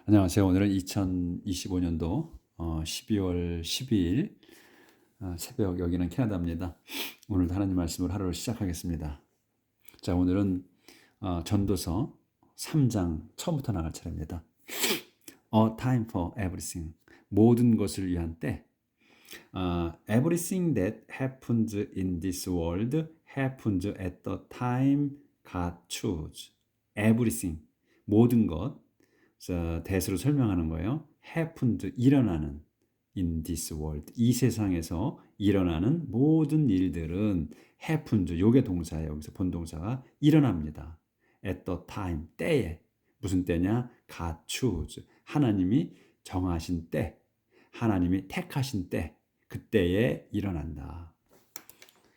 안녕하세요. 오늘은 2025년도 12월 12일 새벽, 여기는 캐나다입니다. 오늘도 하나님 말씀을 하루를 시작하겠습니다. 자, 오늘은 전도서 3장 처음부터 나갈 차례입니다. A time for everything. 모든 것을 위한 때. Everything that happens in this world happens at the time God chose. Everything. 모든 것. 대수로 설명하는 거예요. happened, 일어나는 in this world, 이 세상에서 일어나는 모든 일들은 happened, 요게 동사예요. 여기서 본동사가 일어납니다. at the time, 때에. 무슨 때냐? God choose, 하나님이 정하신 때, 하나님이 택하신 때, 그때에 일어난다.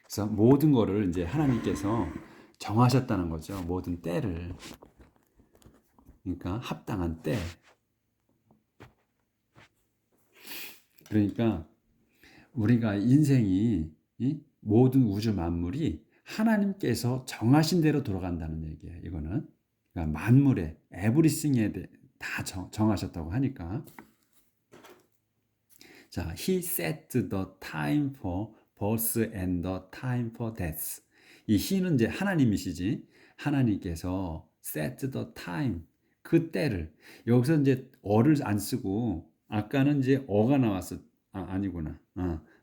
그래서 모든 거를 이제 하나님께서 정하셨다는 거죠. 모든 때를. 그러니까 합당한 때. 그러니까 우리가 인생이 모든 우주 만물이 하나님께서 정하신 대로 돌아간다는 얘기예요. 이거는 그러니까 만물의 에브리싱에 다 정하셨다고 하니까. 자, He set the time for birth and the time for death. 이 He는 이제 하나님이시지. 하나님께서 set the time, 그 때를. 여기서 이제 어를 안 쓰고 아까는 이제 어가 나왔어. 아니구나.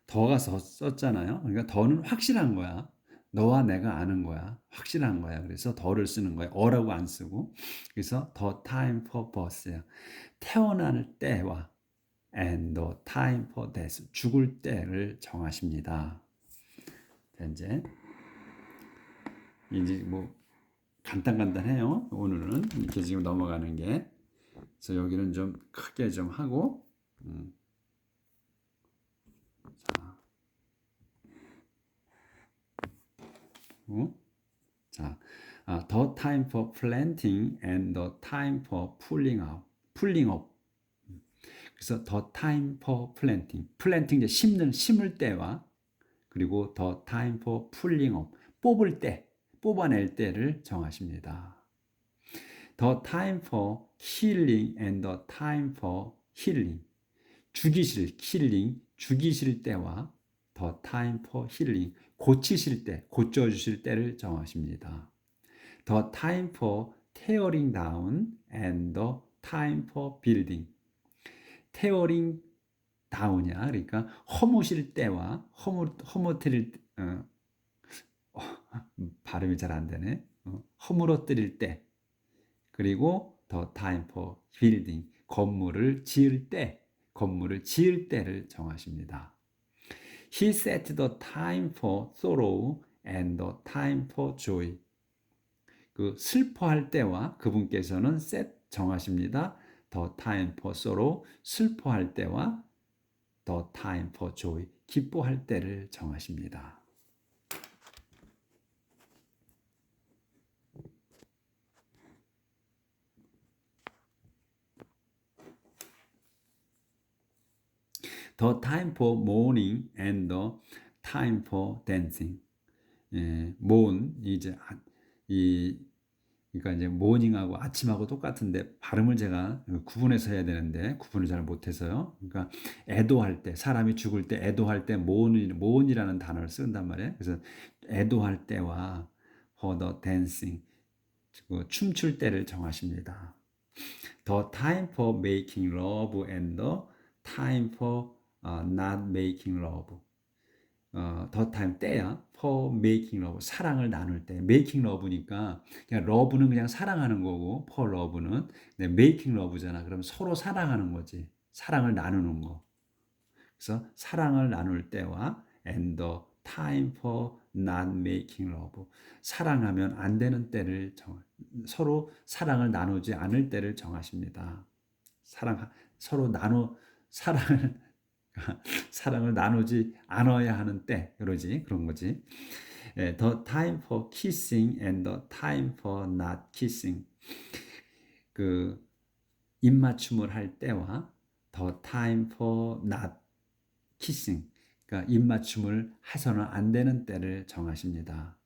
더가 썼잖아요. 그러니까 더는 확실한 거야. 너와 내가 아는 거야. 확실한 거야. 그래서 더를 쓰는 거야. 어라고 안 쓰고. 그래서 the time for birth야. 태어날 때와 and the time for death, 죽을 때를 정하십니다. 이제 뭐 간단해요. 오늘은 이렇게 지금 넘어가는 게. 그래서 여기는 좀 크게 좀 하고, 자, 자, the time for planting and the time for pulling up. 그래서 the time for planting, planting 이제 심을 때와 그리고 the time for pulling up, 뽑을 때, 뽑아낼 때를 정하십니다. The time for healing and the time for healing, 죽이실 때와 the time for healing, 고치실 때, 고쳐주실 때를 정하십니다. The time for tearing down and the time for building. tearing down이야. 그러니까 허무실 때와 허무뜨릴 발음이 잘 안 되네. 허물어뜨릴 때. 그리고 the time for building, 건물을 지을 때를 정하십니다. He set the time for sorrow and the time for joy. 그 슬퍼할 때와 그분께서는 set 정하십니다. The time for sorrow, 슬퍼할 때와 the time for joy, 기뻐할 때를 정하십니다. The time for mourning and the time for dancing. mourn 그러니까 이제 모닝하고 아침하고 똑같은데 발음을 제가 구분해서 해야 되는데 구분을 잘 못해서요. 그러니까 애도할 때, 사람이 죽을 때 애도할 때 모urn이라는 단어를 쓴단 말이에요. 그래서 애도할 때와 for the dancing, 춤출 때를 정하십니다. The time for making love and the time for not making love. the time, 때야. for making love, 사랑을 나눌 때. making love니까 그냥 love는 그냥 사랑하는 거고 for love는 making love잖아. 그럼 서로 사랑하는 거지. 사랑을 나누는 거. 그래서 사랑을 나눌 때와 and the time for not making love, 사랑하면 안 되는 때를 서로 사랑을 나누지 않을 때를 정하십니다. 서로 사랑을 사랑을 나누지 않아야 하는 때, 그런 거지. The time for kissing and the time for not kissing. 그 입맞춤을 할 때와 the time for not kissing. 그러니까 입맞춤을 해서는 안 되는 때를 정하십니다.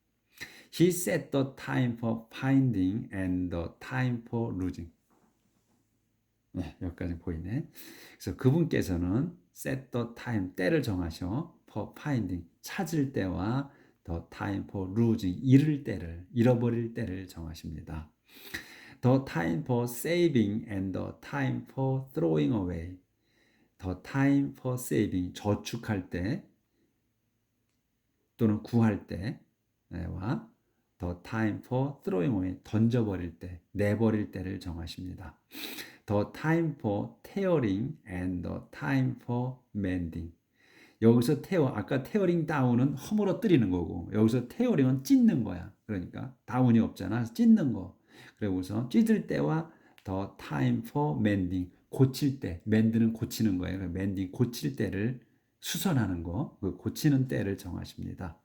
He set the time for finding and the time for losing. 네, 여기까지 보이네. 그래서 그분께서는 set the time, 때를 정하셔. for finding, 찾을 때와 the time for losing, 잃어버릴 때를 정하십니다. The time for saving and the time for throwing away. The time for saving, 저축할 때 또는 구할 때와 the time for throwing away, 던져버릴 때, 내버릴 때를 정하십니다. The time for tearing and the time for mending. 여기서 아까 tearing down은 허물어뜨리는 거고, 여기서 tearing은 찢는 거야. 그러니까 다운이 없잖아. 찢는 거. 그리고서 찢을 때와 the time for mending, 고칠 때, mend는 고치는 거예요. mending, 고칠 때를 수선하는 거, 그 고치는 때를 정하십니다.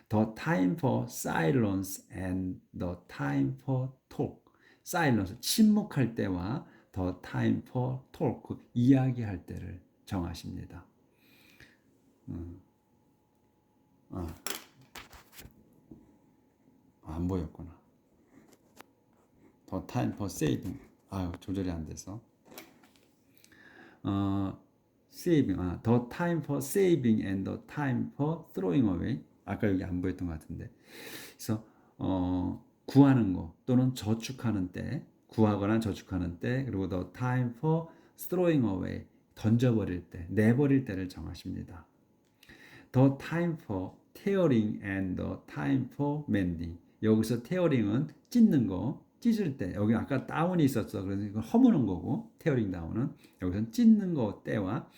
The time for silence and the time for talk. silence, 침묵할 때와 the time for talk, 이야기할 때를 정하십니다. 안 보였구나. The time for saving. 조절이 안 돼서. saving. The time for saving and the time for throwing away. 아까 여기 안 보였던 것 같은데. 그래서 구하는 거 또는 저축하는 때, 구하거나 저축하는 때, 그리고 the time for throwing away, 던져버릴 때, 내버릴 때를 정하십니다. The time for tearing and the time for mending. 여기서 tearing은 찢는 거, 찢을 때. 여기 아까 다운이 있었어. 그래서 이걸 허무는 거고, tearing down은 여기서는 찢는 거 때와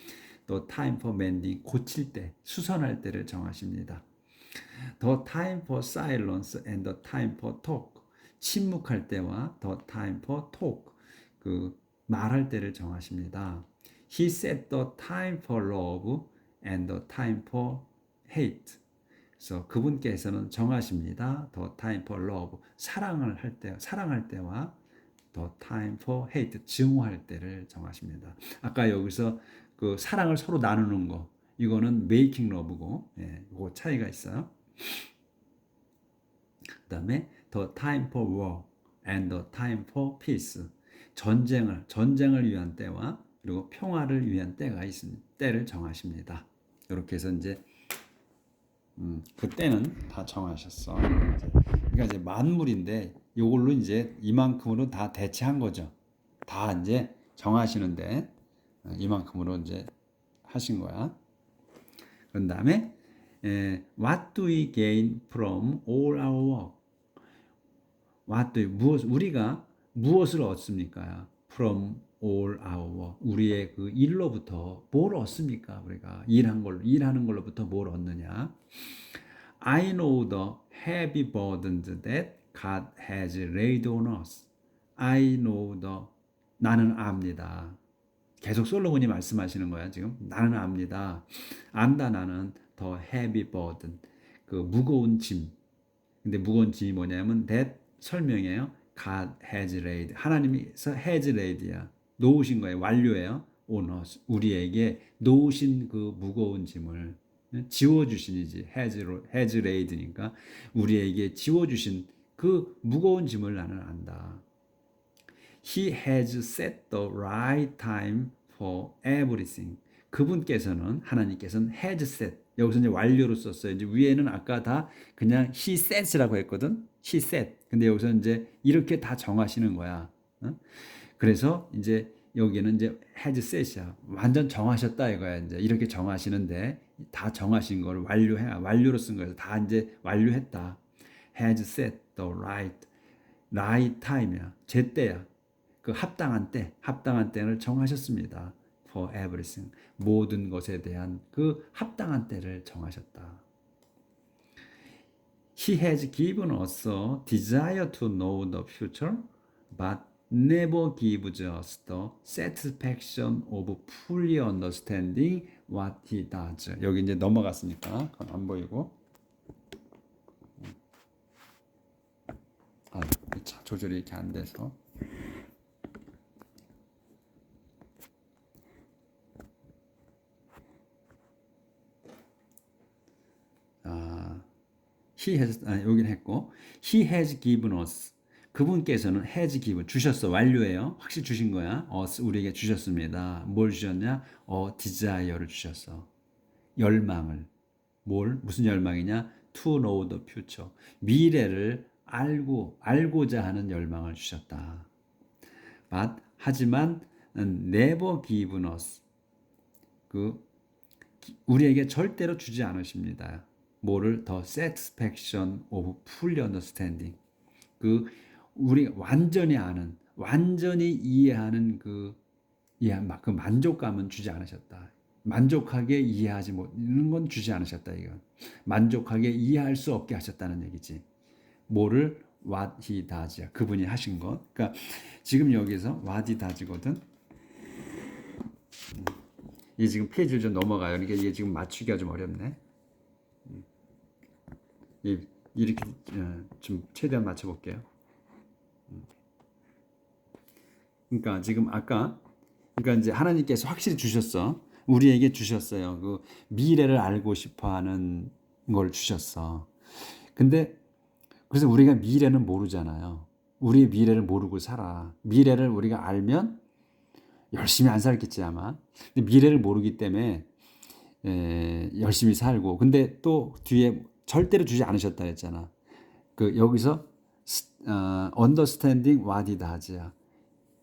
the time for mending, 고칠 때, 수선할 때를 정하십니다. The time for silence and the time for talk. 침묵할 때와 the time for talk. 그 말할 때를 정하십니다. He set the time for love and the time for hate. 그래서 그분께서는 정하십니다. The time for love. 사랑할 때와 the time for hate. 증오할 때를 정하십니다. 아까 여기서 그 사랑을 서로 나누는 거. 이거는 making love고, 이거 차이가 있어요. 그 다음에 the time for war and the time for peace. 전쟁을 위한 때와 그리고 평화를 위한 때가 있습니다. 때를 정하십니다. 이렇게 해서 이제 그 때는 다 정하셨어. 그러니까 이제 만물인데 이걸로 이제 이만큼으로 다 대체한 거죠. 다 이제 정하시는데 이만큼으로 이제 하신 거야. 그런 다음에 what do we gain from all our work? 우리가 무엇을 얻습니까? From all our work. 우리의 그 일로부터 뭘 얻습니까? 우리가 일하는 걸로부터 뭘 얻느냐? I know the heavy burdens that God has laid on us. 나는 압니다. 계속 솔로몬이 말씀하시는 거야, 지금. 나는 압니다. 안다, 나는 the heavy burden. 그 무거운 짐. 근데 무거운 짐이 뭐냐면 that 설명이에요. God has laid. 하나님께서 has laid야. 놓으신 거예요. 완료예요. on us. 우리에게 놓으신 그 무거운 짐을 지워주신이지. has laid니까 우리에게 지워주신 그 무거운 짐을 나는 안다. He has set the right time for everything. 하나님께서는 has set. 여기서 이제 완료로 썼어요. 이제 위에는 아까 다 그냥 he sets라고 했거든. he set. 근데 여기서 이제 이렇게 다 정하시는 거야. 그래서 이제 여기는 이제 has set이야. 완전 정하셨다 이거야. 이제 이렇게 정하시는데 다 정하신 걸 완료로 쓴 거예요. 다 이제 완료했다. has set the right time이야. 제때야. 그 합당한 때를 정하셨습니다. For everything. 모든 것에 대한 그 합당한 때를 정하셨다. He has given us a desire to know the future, but never gives us the satisfaction of fully understanding what he does. 여기 이제 넘어갔으니까 그건 안 보이고. 조절이 이렇게 안 돼서. 여기는 했고, He has given us. 그분께서는 has given 주셨어. 완료예요. 확실히 주신 거야. 우리에게 주셨습니다. 뭘 주셨냐? desire를 주셨어. 열망을. 무슨 열망이냐? To know the future. 미래를 알고자 하는 열망을 주셨다. 하지만 never given us. 우리에게 절대로 주지 않으십니다. 뭐를? The satisfaction of fully understanding. 우리 완전히 아는, 완전히 이해하는 그 만족감은 주지 않으셨다. 만족하게 이해하지 못하는 건 주지 않으셨다. 이건 만족하게 이해할 수 없게 하셨다는 얘기지. 뭐를? What he does. 그분이 하신 것. 그러니까 지금 여기서 what he does거든. 이 지금 페이지를 좀 넘어가요. 그러니까 이게 지금 맞추기가 좀 어렵네. 이렇게 좀 최대한 맞춰볼게요. 그러니까 지금 그러니까 이제 하나님께서 확실히 주셨어. 우리에게 주셨어요. 그 미래를 알고 싶어하는 걸 주셨어. 근데 그래서 우리가 미래는 모르잖아요. 우리의 미래를 모르고 살아. 미래를 우리가 알면 열심히 안 살겠지 아마. 근데 미래를 모르기 때문에 열심히 살고. 근데 또 뒤에 절대로 주지 않으셨다 했잖아. 여기서 understanding what he does야.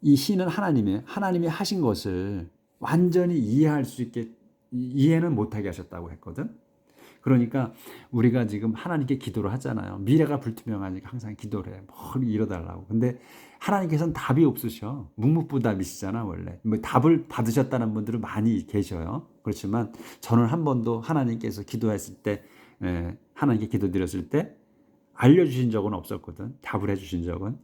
이 He는 하나님이에요. 하나님이 하신 것을 완전히 이해할 수 있게 이해는 못하게 하셨다고 했거든. 그러니까 우리가 지금 하나님께 기도를 하잖아요. 미래가 불투명하니까 항상 기도를 해. 뭘 이뤄달라고. 근데 하나님께서는 답이 없으셔. 묵묵부답이시잖아 원래. 답을 받으셨다는 분들은 많이 계셔요. 그렇지만 저는 한 번도 하나님께서 기도했을 때 하나님께 기도드렸을 때 알려주신 적은 없었거든. 답을 해주신 적은.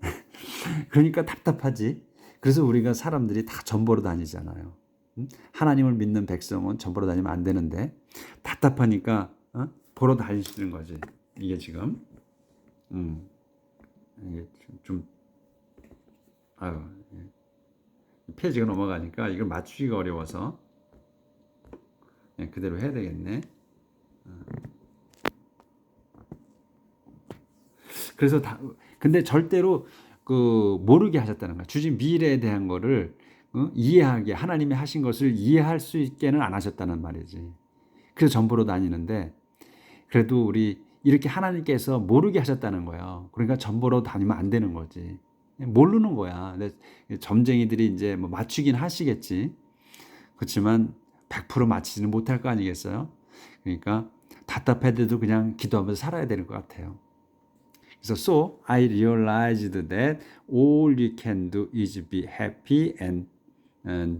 그러니까 답답하지. 그래서 우리가 사람들이 다 전보로 다니잖아요. 하나님을 믿는 백성은 전보로 다니면 안 되는데 답답하니까 보러 다니시는 거지. 이게 지금 이게 페이지가 넘어가니까 이걸 맞추기가 어려워서 그대로 해야 되겠네. 그래서 근데 절대로 모르게 하셨다는 거야. 주신 미래에 대한 거를 이해하게 하나님이 하신 것을 이해할 수 있게는 안 하셨다는 말이지. 그래서 전보로 다니는데 그래도 우리 이렇게 하나님께서 모르게 하셨다는 거예요. 그러니까 전보로 다니면 안 되는 거지. 모르는 거야. 근데 점쟁이들이 이제 뭐 맞추긴 하시겠지. 그렇지만 100% 맞히지는 못할 거 아니겠어요? 그러니까 답답해도 그냥 기도하면서 살아야 되는 것 같아요. 그래서 so I realized that all we can do is be happy and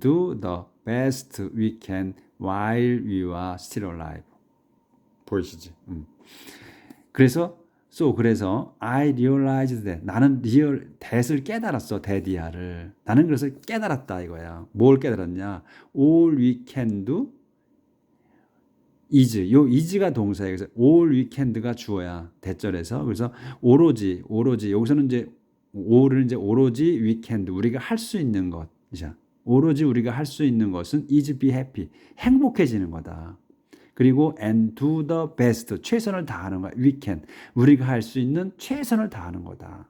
do the best we can while we are still alive. 보이시지? 그래서 I realized that 나는 that을 깨달았어. that이야를. 나는 그래서 깨달았다 이거야. 뭘 깨달았냐? all we can do is. 요 is가 동사예요. 그래서 all we can가 주어야. 대절에서. 그래서 오로지 여기서는 이제 all을 이제 오로지 we can do. 우리가 할 수 있는 것이자. 오로지 우리가 할 수 있는 것은 is be happy. 행복해지는 거다. 그리고 and do the best. 최선을 다하는 거야. we can. 우리가 할 수 있는 최선을 다하는 거다.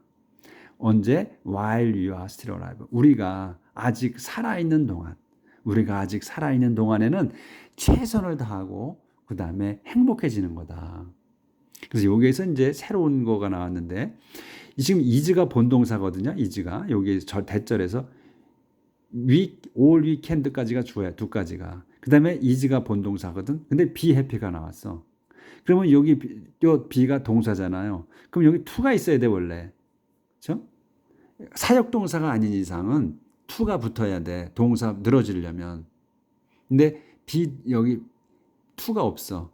언제? while you are still alive. 우리가 아직 살아있는 동안에는 최선을 다하고 그 다음에 행복해지는 거다. 그래서 여기에서 이제 새로운 거가 나왔는데 지금 is가 본동사거든요. is가 여기 대절에서 all weekend까지가 주어야 두 가지가. 그 다음에 is가 본동사거든. 근데 be happy가 나왔어. 그러면 여기 be가 동사잖아요. 그럼 여기 to가 있어야 돼 원래. 그렇죠? 사역동사가 아닌 이상은 to가 붙어야 돼. 동사 늘어지려면. 근데 여기 to가 없어.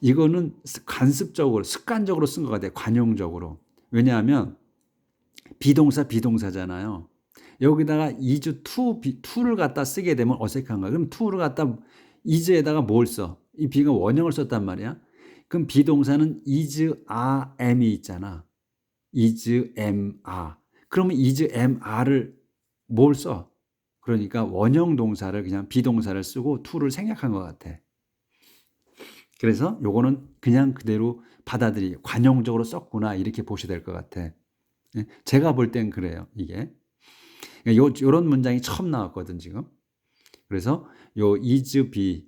이거는 관습적으로 습관적으로 쓴 것 같아요. 관용적으로. 왜냐하면 비동사잖아요. 여기다가 is to를 갖다 쓰게 되면 어색한 거야. 그럼 to를 갖다 is에다가 뭘 써? 이 be가 원형을 썼단 말이야. 그럼 비동사는 is, are, am이 있잖아. is, am, are. 그러면 is, am, are를 뭘 써? 그러니까 원형 동사를 그냥 비동사를 쓰고 to를 생략한 것 같아. 그래서 요거는 그냥 그대로 관용적으로 썼구나 이렇게 보셔야 될 것 같아. 제가 볼 땐 그래요, 이게. 그러니까 요런 문장이 처음 나왔거든, 지금. 그래서 요 is be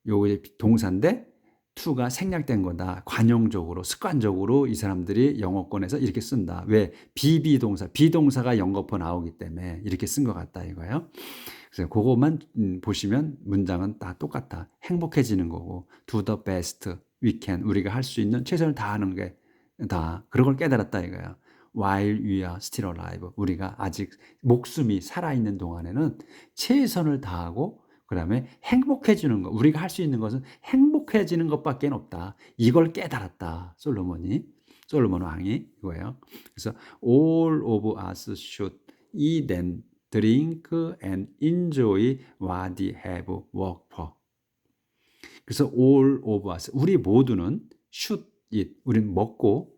요 동사인데 to가 생략된 거다. 관용적으로, 습관적으로 이 사람들이 영어권에서 이렇게 쓴다. 왜? 비동사, 비동사가 영거포 나오기 때문에 이렇게 쓴 것 같다 이거예요. 그래서 그것만 보시면 문장은 다 똑같아. 행복해지는 거고, do the best we can, 우리가 할 수 있는 최선을 다하는 게 다 그런 걸 깨달았다 이거야. While we are still alive, 우리가 아직 목숨이 살아있는 동안에는 최선을 다하고 그다음에 행복해지는 거, 우리가 할 수 있는 것은 행복해지는 것밖에 없다. 이걸 깨달았다. 솔로몬 왕이 이거예요. 그래서 all of us should eat and drink and enjoy what we have worked for. 그래서 all of us, 우리 모두는 should eat, 우리는 먹고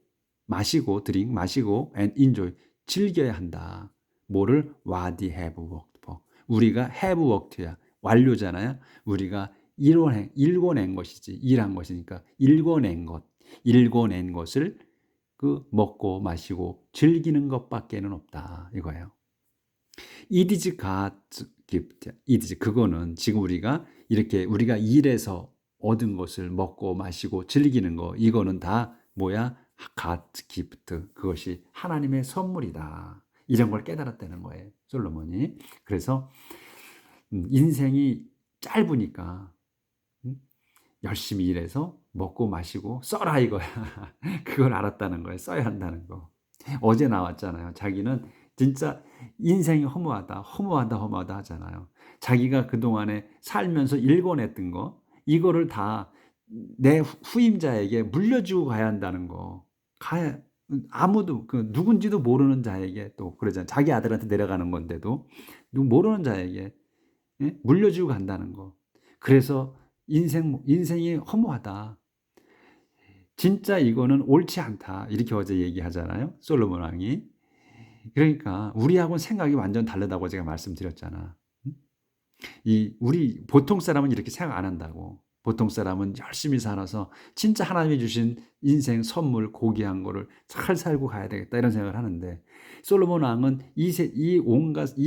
마시고 drink, 마시고 and enjoy, 즐겨야 한다. 뭐를? what we have worked for. 우리가 have worked야. 완료잖아요. 우리가 일궈낸 것이지. 일한 것이니까 일궈낸 것을 그 먹고 마시고 즐기는 것밖에는 없다. 이거예요. It is God's gift. It is, 그거는 지금 우리가 일해서 얻은 것을 먹고 마시고 즐기는 거, 이거는 다 뭐야? God's gift. 그것이 하나님의 선물이다. 이런 걸 깨달았다는 거예요, 솔로몬이. 그래서 인생이 짧으니까 열심히 일해서 먹고 마시고 써라 이거야. 그걸 알았다는 거예요. 써야 한다는 거. 어제 나왔잖아요. 자기는 진짜 인생이 허무하다 하잖아요. 자기가 그동안에 살면서 일궈냈던 거, 이거를 다 내 후임자에게 물려주고 가야 한다는 거. 아무도 누군지도 모르는 자에게, 또 그러잖아요. 자기 아들한테 내려가는 건데도 모르는 자에게 물려주고 간다는 거. 그래서 인생이 허무하다. 진짜 이거는 옳지 않다. 이렇게 어제 얘기하잖아요, 솔로몬 왕이. 그러니까 우리하고는 생각이 완전 다르다고 제가 말씀드렸잖아. 우리 보통 사람은 이렇게 생각 안 한다고. 보통 사람은 열심히 살아서 진짜 하나님이 주신 인생 선물 고귀한 거를 잘 살고 가야 되겠다 이런 생각을 하는데, 솔로몬 왕은 이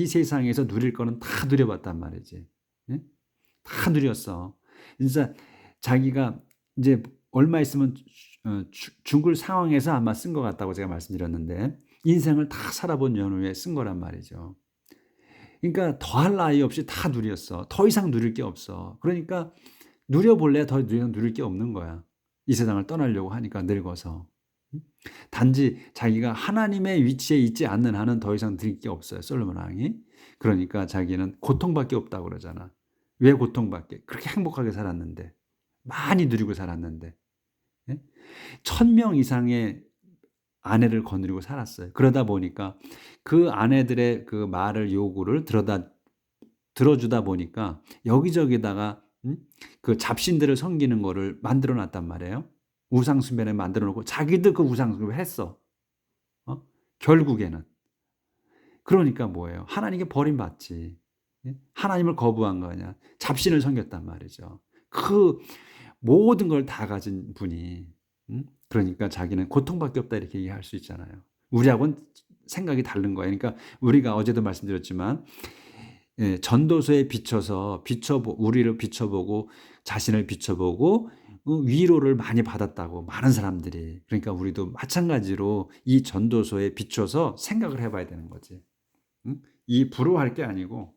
세상에서 누릴 거는 다 누려봤단 말이지. 다 누렸어. 진짜 자기가 이제 얼마 있으면 죽을 상황에서 아마 쓴 것 같다고 제가 말씀드렸는데, 인생을 다 살아본 연후에 쓴 거란 말이죠. 그러니까 더할 나위 없이 다 누렸어. 더 이상 누릴 게 없어. 그러니까 누려볼래 더 이상 누릴 게 없는 거야. 이 세상을 떠나려고 하니까 늙어서. 단지 자기가 하나님의 위치에 있지 않는 한은 더 이상 드릴 게 없어요, 솔로몬 왕이. 그러니까 자기는 고통밖에 없다고 그러잖아. 왜 고통밖에? 그렇게 행복하게 살았는데, 많이 누리고 살았는데, 1000명 이상의 아내를 거느리고 살았어요. 그러다 보니까 그 아내들의 그 말을, 요구를 들어주다 보니까 여기저기다가 그 잡신들을 섬기는 거를 만들어 놨단 말이에요. 우상숭배를 만들어 놓고 자기도 그 우상숭배를 했어. 결국에는. 그러니까 뭐예요? 하나님께 버림받지. 하나님을 거부한 거냐? 잡신을 섬겼단 말이죠. 그 모든 걸 다 가진 분이, 그러니까 자기는 고통밖에 없다 이렇게 얘기할 수 있잖아요. 우리하고는 생각이 다른 거예요. 그러니까 우리가 어제도 말씀드렸지만, 전도서에 비춰서 우리를 비춰보고 자신을 비춰보고 위로를 많이 받았다고, 많은 사람들이. 그러니까 우리도 마찬가지로 이 전도서에 비춰서 생각을 해봐야 되는 거지. 이 부러워할 게 아니고,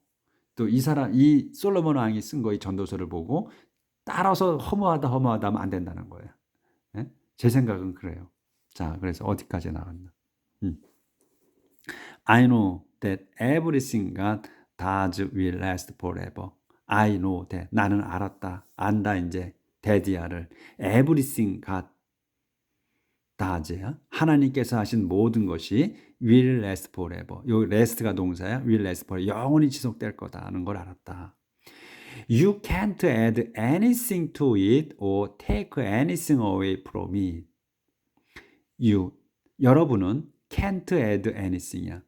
또 이 솔로몬 왕이 쓴 거 이 전도서를 보고 따라서 허무하다 하면 안 된다는 거예요. 제 생각은 그래요. 자, 그래서 어디까지 나갔나? I know that everything God does will last forever. I know that, 나는 알았다, 안다 이제, 데디아를. everything God does야, 하나님께서 하신 모든 것이 will last forever. 요 last가 동사야. will last forever, 영원히 지속될 거다는 걸 알았다. You can't add anything to it or take anything away from it. 여러분은 can't add anything이야.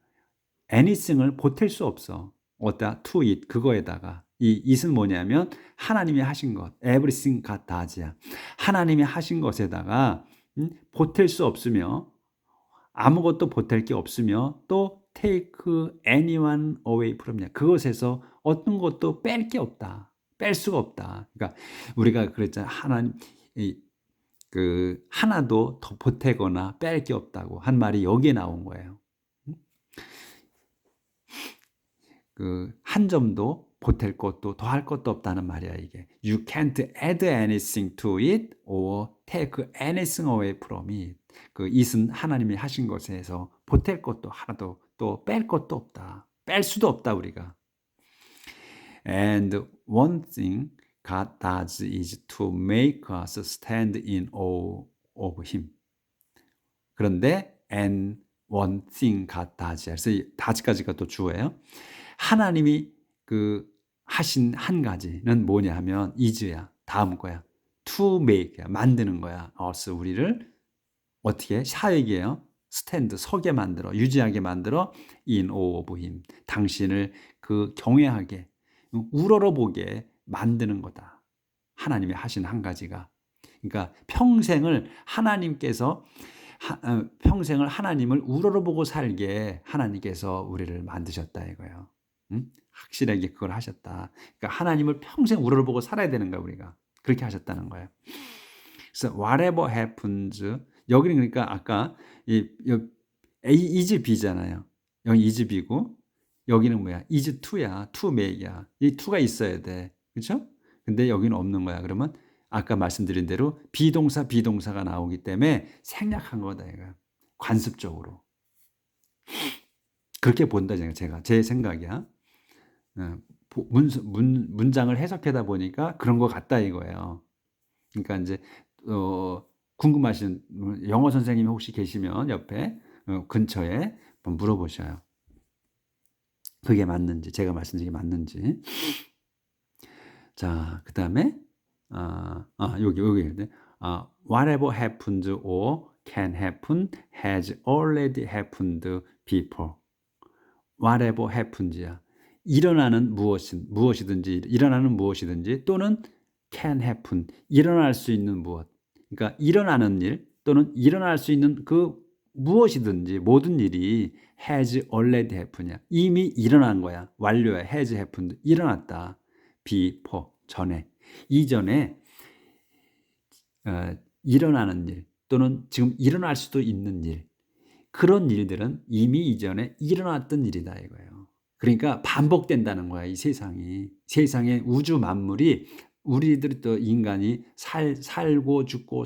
anything을 보탤 수 없어. 어디다? to it, 그거에다가. 이 it은 뭐냐면 하나님이 하신 것, everything God does야. 하나님이 하신 것에다가 보탤 수 없으며 아무것도 보탤 게 없으며 또 take anyone away from you. 그것에서 어떤 것도 뺄 게 없다. 뺄 수가 없다. 그러니까 우리가 그랬잖아요. 하나님 하나도 더 보태거나 뺄 게 없다고 한 말이 여기에 나온 거예요. 한 점도 보탤 것도 더할 것도 없다는 말이야, 이게. You can't add anything to it or take anything away from it. it은 하나님이 하신 것에서 보탤 것도 하나도 또 뺄 것도 없다. 뺄 수도 없다, 우리가. And one thing God does is to make us stand in awe of Him. 그런데 and one thing God does. 그래서 이 does까지가 또 주어예요. 하나님이 하신 한 가지는 뭐냐 하면 is야. 다음 거야. to make야. 만드는 거야. us 우리를 어떻게 사역이에요. stand 서게 만들어 유지하게 만들어 in awe of Him. 당신을 경외하게 우러러보게 만드는 거다. 하나님이 하신 한 가지가. 그러니까 평생을 하나님을 우러러보고 살게 하나님께서 우리를 만드셨다 이거예요. 확실하게 그걸 하셨다. 그러니까 하나님을 평생 우러러보고 살아야 되는 거야 우리가. 그렇게 하셨다는 거예요. 그래서 whatever happens 여기는 그러니까 아까 is B잖아요. 여기 is B고 여기는 뭐야? is to야. to make야. 이 to가 있어야 돼. 그렇죠? 근데 여기는 없는 거야. 그러면 아까 말씀드린 대로 비동사가 나오기 때문에 생략한 거다 이거. 관습적으로. 그렇게 본다 제가 제 생각이야. 문장을 해석하다 보니까 그런 것 같다 이거예요. 그러니까 이제 궁금하신 영어 선생님이 혹시 계시면 옆에 근처에 한번 물어보셔요. 그게 맞는지 제가 말씀드린 게 맞는지. 자, 그다음에 여기 whatever happens or can happen has already happened before. whatever happens야. 일어나는 무엇이든지 일어나는 무엇이든지 또는 can happen 일어날 수 있는 무엇. 그러니까 일어나는 일 또는 일어날 수 있는 무엇이든지 모든 일이 has already happened야. 이미 일어난 거야. 완료야. has happened 일어났다. before 전에 이전에 일어나는 일 또는 지금 일어날 수도 있는 일 그런 일들은 이미 이전에 일어났던 일이다 이거예요. 그러니까 반복된다는 거야 이 세상의 우주 만물이 우리들이 또 인간이 살고 죽고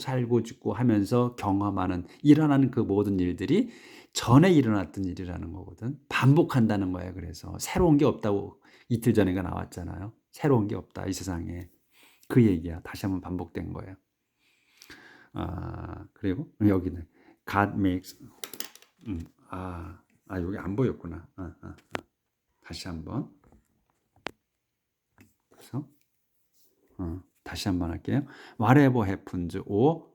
하면서 경험하는 일어나는 그 모든 일들이 전에 일어났던 일이라는 거거든. 반복한다는 거야. 그래서 새로운 게 없다고 이틀 전에가 나왔잖아요. 새로운 게 없다 이 세상에. 그 얘기야. 다시 한번 반복된 거예요. 그리고 여기는 God makes 여기 안 보였구나. 다시 한번. 그래서 다시 한번 할게요. Whatever happens or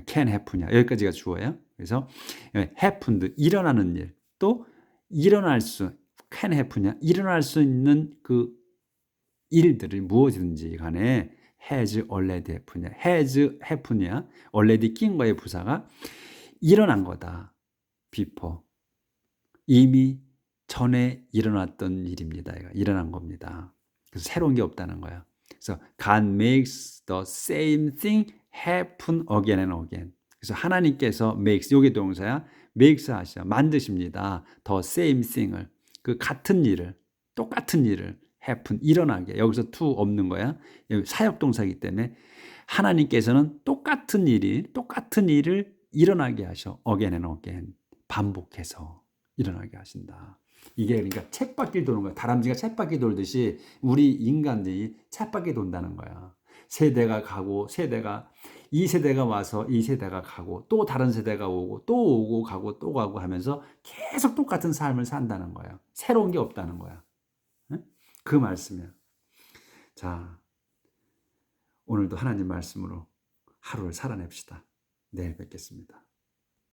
can happen이야. 여기까지가 주어예요. 그래서 happened 일어나는 일, 또 일어날 수 can happen이야. 일어날 수 있는 그 일들이 무엇이든지 간에 has already happen이야. has happen이야. already 낀 거의 부사가 일어난 거다. before 이미 전에 일어났던 일입니다. 일어난 겁니다. 그래서 새로운 게 없다는 거야. 그래서 God makes the same thing happen again and again. 그래서 하나님께서 makes 요게 동사야. makes 하셔 만드십니다. the same thing을 같은 일을 똑같은 일을 happen 일어나게. 여기서 to 없는 거야. 사역 동사이기 때문에 하나님께서는 똑같은 일을 일어나게 하셔. again and again. 반복해서 일어나게 하신다. 이게 그러니까 쳇바퀴 도는 거야. 다람쥐가 쳇바퀴 돌듯이 우리 인간들이 쳇바퀴 돈다는 거야. 세대가 가고 이 세대가 와서 이 세대가 가고 또 다른 세대가 오고 또 오고 가고 또 가고 하면서 계속 똑같은 삶을 산다는 거야. 새로운 게 없다는 거야. 그 말씀이야. 자, 오늘도 하나님 말씀으로 하루를 살아냅시다. 내일 뵙겠습니다.